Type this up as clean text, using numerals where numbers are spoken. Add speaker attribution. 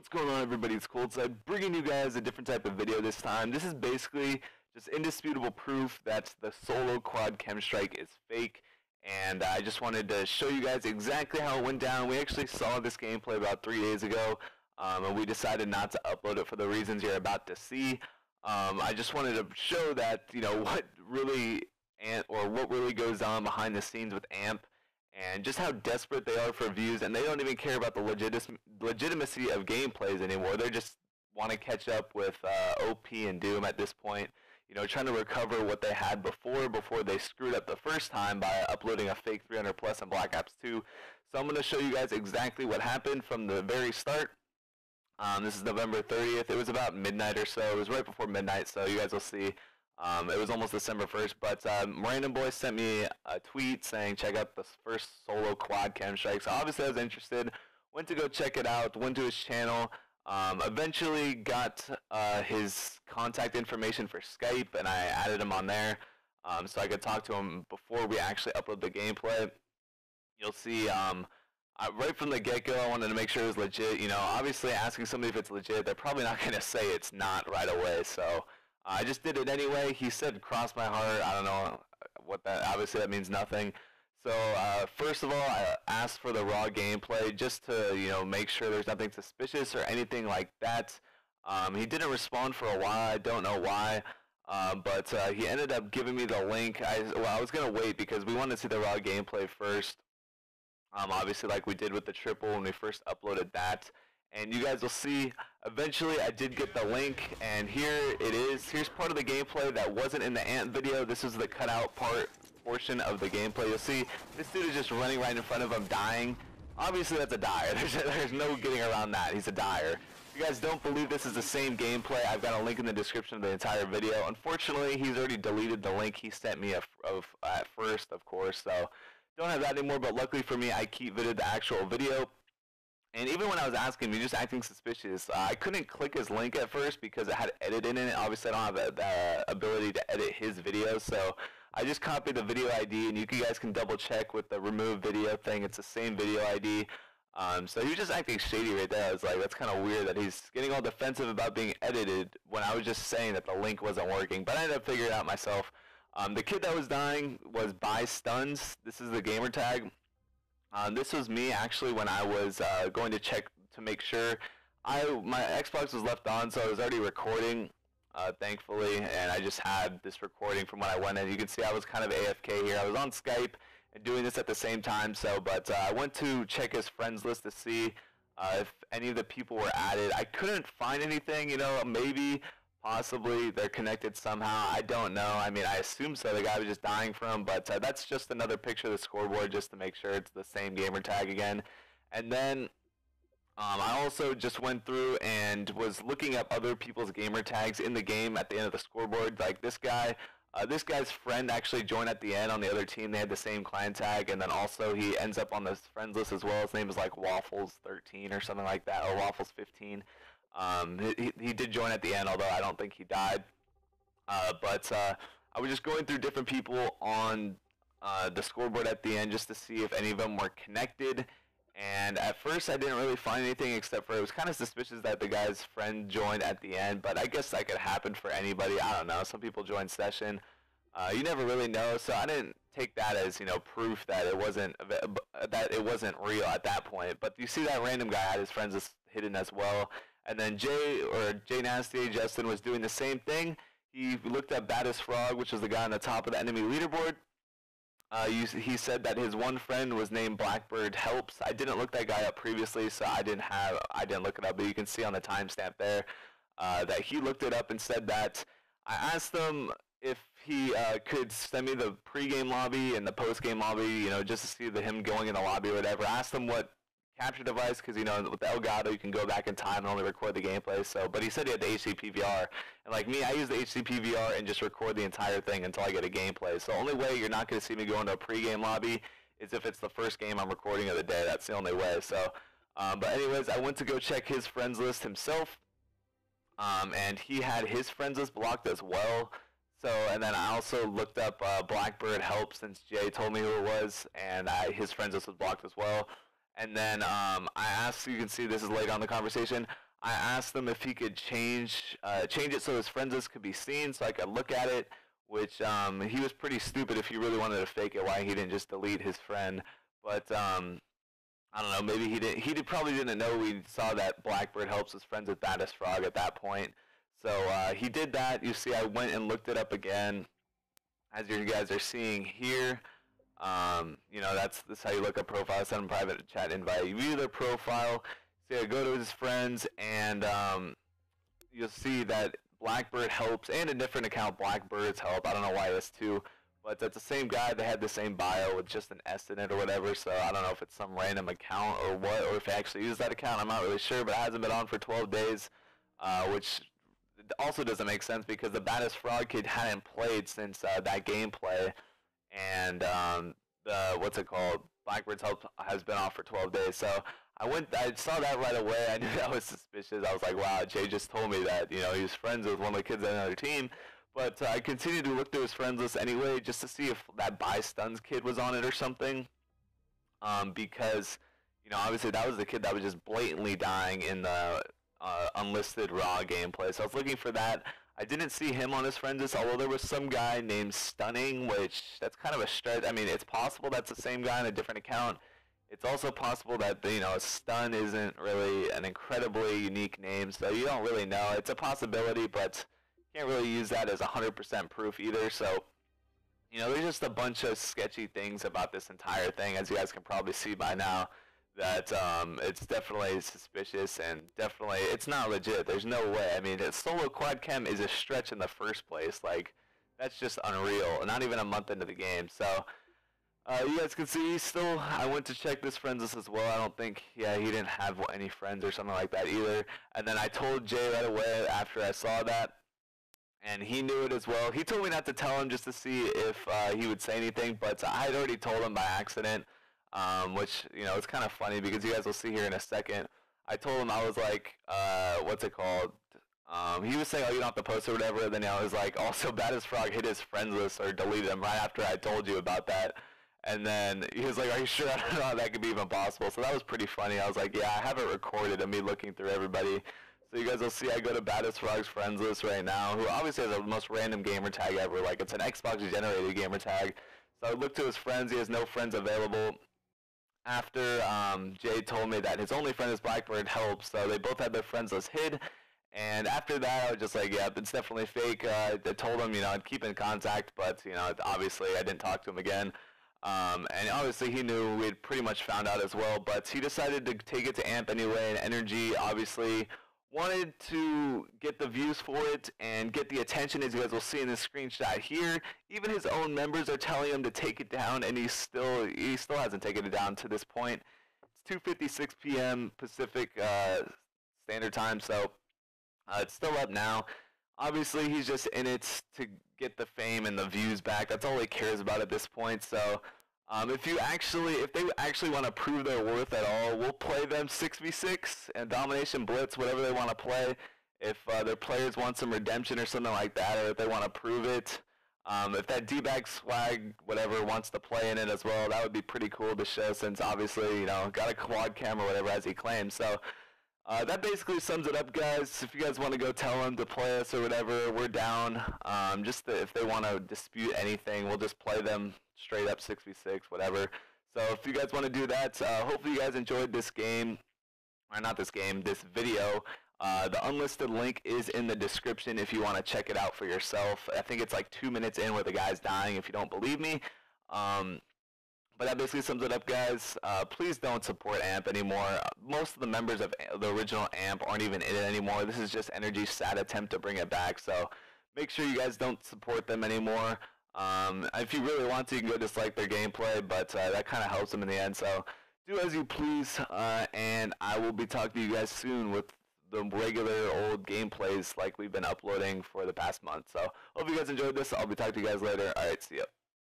Speaker 1: What's going on, everybody? It's Coldside, bringing you guys a different type of video this time. This is basically just indisputable proof that the solo quad chem strike is fake, and I just wanted to show you guys exactly how it went down. We actually saw this gameplay about 3 days ago, and we decided not to upload it for the reasons you're about to see. I just wanted to show that, what really goes on behind the scenes with AMP, and just how desperate they are for views, and they don't even care about the legitimacy of gameplays anymore. They just want to catch up with OP and Doom at this point, trying to recover what they had before they screwed up the first time by uploading a fake 300 plus in Black Ops 2. So I'm going to show you guys exactly what happened from the very start. This is November 30th. It was about midnight or so. It was right before midnight, so you guys will see. It was almost December 1st, but Random Boy sent me a tweet saying check out the first solo quad chem strike. So obviously I was interested, went to go check it out, went to his channel, eventually got his contact information for Skype, and I added him on there so I could talk to him before we actually upload the gameplay. You'll see right from the get-go I wanted to make sure it was legit. Obviously asking somebody if it's legit, they're probably not going to say it's not right away, so I just did it anyway. He said cross my heart. I don't know what that, obviously that means nothing. So first of all, I asked for the raw gameplay just to make sure there's nothing suspicious or anything like that. He didn't respond for a while. I don't know why, but he ended up giving me the link. I was gonna wait because we wanted to see the raw gameplay first, obviously like we did with the triple when we first uploaded that. And you guys will see, eventually I did get the link, and here it is. Here's part of the gameplay that wasn't in the AMP video. This is the cutout portion of the gameplay. You'll see this dude is just running right in front of him, dying. Obviously that's a dyer. There's no getting around that. He's a dyer. If you guys don't believe this is the same gameplay, I've got a link in the description of the entire video. Unfortunately, he's already deleted the link he sent me at first, of course, so don't have that anymore, but luckily for me, I keep the actual video. And even when I was asking him, he was just acting suspicious. I couldn't click his link at first because it had edit in it. Obviously, I don't have the ability to edit his videos, so I just copied the video ID, and you guys can double check with the remove video thing. It's the same video ID. So he was just acting shady right there. I was like, that's kind of weird that he's getting all defensive about being edited when I was just saying that the link wasn't working. But I ended up figuring it out myself. The kid that was dying was by Stuns. This is the gamer tag. This was me actually when I was going to check to make sure. My Xbox was left on, so I was already recording, thankfully, and I just had this recording from when I went in. You can see I was kind of AFK here. I was on Skype and doing this at the same time, but I went to check his friends list to see if any of the people were added. I couldn't find anything, maybe, possibly they're connected somehow. I don't know. I mean, I assume so. The guy was just dying from, but that's just another picture of the scoreboard just to make sure it's the same gamer tag again. And then I also just went through and was looking up other people's gamer tags in the game at the end of the scoreboard. Like this guy's friend actually joined at the end on the other team. They had the same clan tag, and then also he ends up on this friends list as well. His name is like Waffles13 or something like that, or Waffles15. He did join at the end, although I don't think he died. But I was just going through different people on the scoreboard at the end just to see if any of them were connected. And at first I didn't really find anything, except for it was kind of suspicious that the guy's friend joined at the end. But I guess that could happen for anybody. I don't know. Some people join session. You never really know. So I didn't take that as proof that it wasn't real at that point. But you see that random guy had his friends hidden as well. And then Jay Nasty, Justin, was doing the same thing. He looked at Baddest Frog, which was the guy on the top of the enemy leaderboard. He said that his one friend was named Blackbird Helps. I didn't look that guy up previously, so I didn't look it up, but you can see on the timestamp there that he looked it up and said that. I asked him if he could send me the pre-game lobby and the post-game lobby, just to see him going in the lobby or whatever. I asked him what capture device, because with the Elgato you can go back in time and only record the gameplay. But he said he had the HDP VR, and like me, I use the HDP VR and just record the entire thing until I get a gameplay. So the only way you're not going to see me go into a pre-game lobby is if it's the first game I'm recording of the day. That's the only way. So but anyways, I went to go check his friends list himself, and he had his friends list blocked as well. So, and then I also looked up Blackbird Help, since Jay told me who it was, and his friends list was blocked as well. And then I asked, you can see this is late on the conversation, I asked him if he could change it so his friends list could be seen, so I could look at it. Which he was pretty stupid if he really wanted to fake it. Why he didn't just delete his friend? But I don't know. Maybe he didn't. Probably didn't know we saw that Blackbird helps his friends with Baddest Frog at that point. So he did that. You see, I went and looked it up again, as you guys are seeing here. You know, that's how you look up profiles. Send them private chat invite. You view their profile. See, I go to his friends, and you'll see that Blackbird helps, and a different account, Blackbird's help. I don't know why that's two, but that's the same guy. They had the same bio with just an S in it or whatever. So I don't know if it's some random account or what, or if he actually used that account. I'm not really sure, but it hasn't been on for 12 days, which also doesn't make sense because the Baddest Frog kid hadn't played since that gameplay, and the what's it called? Blackbird's help has been off for 12 days. So I saw that right away. I knew that was suspicious. I was like, wow, Jay just told me that, you know, he was friends with one of the kids on another team. But I continued to look through his friends list anyway, just to see if that Buy Stuns kid was on it or something. Because, you know, obviously that was the kid that was just blatantly dying in the unlisted Raw gameplay. So I was looking for that. I didn't see him on his friends list, although there was some guy named Stunning, which that's kind of a stretch. I mean, it's possible that's the same guy on a different account. It's also possible that, you know, Stun isn't really an incredibly unique name, so you don't really know. It's a possibility, but you can't really use that as 100% proof either. So, you know, there's just a bunch of sketchy things about this entire thing, as you guys can probably see by now, that it's definitely suspicious and definitely it's not legit. There's no way. I mean, solo quad chem is a stretch in the first place. Like, that's just unreal. Not even a month into the game. So you guys can see still, I went to check this friends list as well. I don't think, yeah, he didn't have any friends or something like that either. And then I told Jay right away after I saw that, and he knew it as well. He told me not to tell him just to see if he would say anything, but I had already told him by accident, which, you know, it's kind of funny because you guys will see here in a second. I told him, I was like, what's it called? He was saying, oh, you don't have to post or whatever. And then I was like, also, Baddest Frog hit his friends list or deleted him right after I told you about that. And then he was like, are you sure? I don't know how that could be even possible. So that was pretty funny. I was like, yeah, I have it recorded of me looking through everybody. So you guys will see I go to Baddest Frog's friends list right now, who obviously has the most random gamer tag ever. Like, it's an Xbox generated gamer tag. So I looked to his friends. He has no friends available. After Jay told me that his only friend is Blackbird helps, so they both had their friends list hid. And after that, I was just like, yeah, it's definitely fake. I told him, you know, I'd keep in contact, but, you know, obviously I didn't talk to him again. And obviously he knew we had pretty much found out as well, but he decided to take it to AMP anyway, and Energy obviously wanted to get the views for it and get the attention, as you guys will see in this screenshot here. Even his own members are telling him to take it down, and he still hasn't taken it down to this point. It's 2:56 p.m. Pacific Standard Time, so it's still up now. Obviously, he's just in it to get the fame and the views back. That's all he cares about at this point. So, if they actually want to prove their worth at all, we'll play them 6v6 and Domination Blitz, whatever they want to play. If their players want some redemption or something like that, or if they want to prove it, if that D-bag swag, whatever, wants to play in it as well, that would be pretty cool to show, since obviously, you know, got a quad cam or whatever, as he claims. So that basically sums it up, guys. If you guys want to go tell them to play us or whatever, we're down. If they want to dispute anything, we'll just play them straight up 6v6, whatever. So if you guys want to do that, hopefully you guys enjoyed this game, or not this game, this video. The unlisted link is in the description if you want to check it out for yourself. I think it's like 2 minutes in where the guy's dying, if you don't believe me. But that basically sums it up, guys. Please don't support AMP anymore. Most of the members of the original AMP aren't even in it anymore. This is just Energy's sad attempt to bring it back. So make sure you guys don't support them anymore. If you really want to, you can go dislike their gameplay, but that kind of helps them in the end. So do as you please, and I will be talking to you guys soon with the regular old gameplays like we've been uploading for the past month. So hope you guys enjoyed this. I'll be talking to you guys later. All right, see ya.